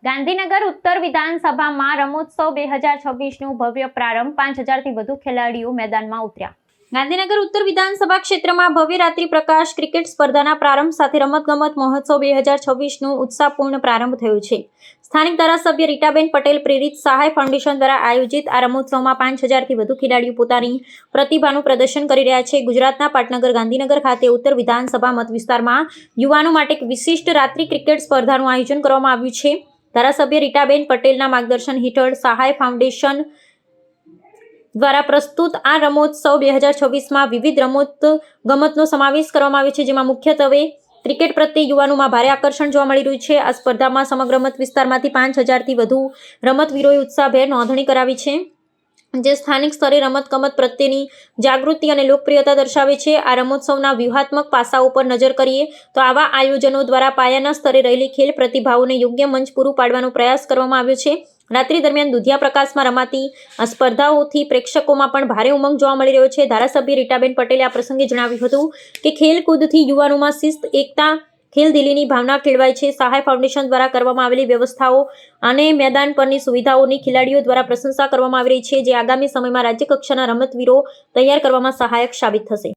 ગાંધીનગર ઉત્તર વિધાનસભામાં રમોત્સવ 2026નું ભવ્ય પ્રારંભ 5000થી વધુ ખેલાડીઓ મેદાનમાં ઉતર્યા। ગાંધીનગર ઉત્તર વિધાનસભા ક્ષેત્રમાં ભવ્ય રાત્રિ પ્રકાશ ક્રિકેટ સ્પર્ધાના પ્રારંભ સાથે રમતગમત મહોત્સવ 2026નું ઉત્સાહપૂર્ણ પ્રારંભ થયો છે। સ્થાનિક ધારાસભ્ય રીટાબેન પટેલ પ્રેરિત સહાય ફાઉન્ડેશન દ્વારા આયોજિત આ રમોત્સવમાં 5000થી વધુ ખેલાડીઓ પોતાની પ્રતિભાનું પ્રદર્શન કરી રહ્યા છે। ગુજરાતના પાટનગર ગાંધીનગર ખાતે ઉત્તર વિધાનસભા મત વિસ્તારમાં યુવાનો માટે એક વિશિષ્ટ રાત્રિ ક્રિકેટ સ્પર્ધાનું આયોજન કરવામાં આવ્યું છે। ધારાસભ્ય રીટાબેન પટેલના માર્ગદર્શન હેઠળ સહાય ફાઉન્ડેશન દ્વારા પ્રસ્તુત આ રમોત્સવ 2026માં વિવિધ રમતગમતનો સમાવેશ કરવામાં આવ્યો છે, જેમાં મુખ્યત્વે ક્રિકેટ પ્રત્યે યુવાનોમાં ભારે આકર્ષણ જોવા મળી રહ્યું છે। આ સ્પર્ધામાં સમગ્ર મત વિસ્તારમાંથી 5000થી વધુ રમતવીરોએ ઉત્સાહભેર નોંધણી કરાવી છે, જે સ્થાનિક સ્તરે રમતગમત પ્રત્યેની જાગૃતિ અને લોકપ્રિયતા દર્શાવે છે। આ રમોત્સવના વ્યૂહાત્મક પાસાઓ પર નજર કરીએ તો આવા આયોજનો દ્વારા પાયાના સ્તરે રહેલી ખેલ પ્રતિભાઓને યોગ્ય મંચ પૂરું પાડવાનો પ્રયાસ કરવામાં આવ્યો છે। રાત્રિ દરમિયાન દુધિયા પ્રકાશમાં રમાતી આ સ્પર્ધાઓથી પ્રેક્ષકોમાં પણ ભારે ઉમંગ જોવા મળી રહ્યો છે। ધારાસભ્ય રીટાબેન પટેલે આ પ્રસંગે જણાવ્યું હતું કે ખેલકૂદથી યુવાનોમાં શિસ્ત, એકતા, ખેલદિલીની ભાવના કેળવાય છે। સહાય ફાઉન્ડેશન દ્વારા કરવામાં આવેલી વ્યવસ્થાઓ અને મેદાન પરની સુવિધાઓની ખેલાડીઓ દ્વારા પ્રશંસા કરવામાં આવી રહી છે, જે આગામી સમયમાં રાજ્ય કક્ષાના રમતવીરો તૈયાર કરવામાં સહાયક સાબિત થશે।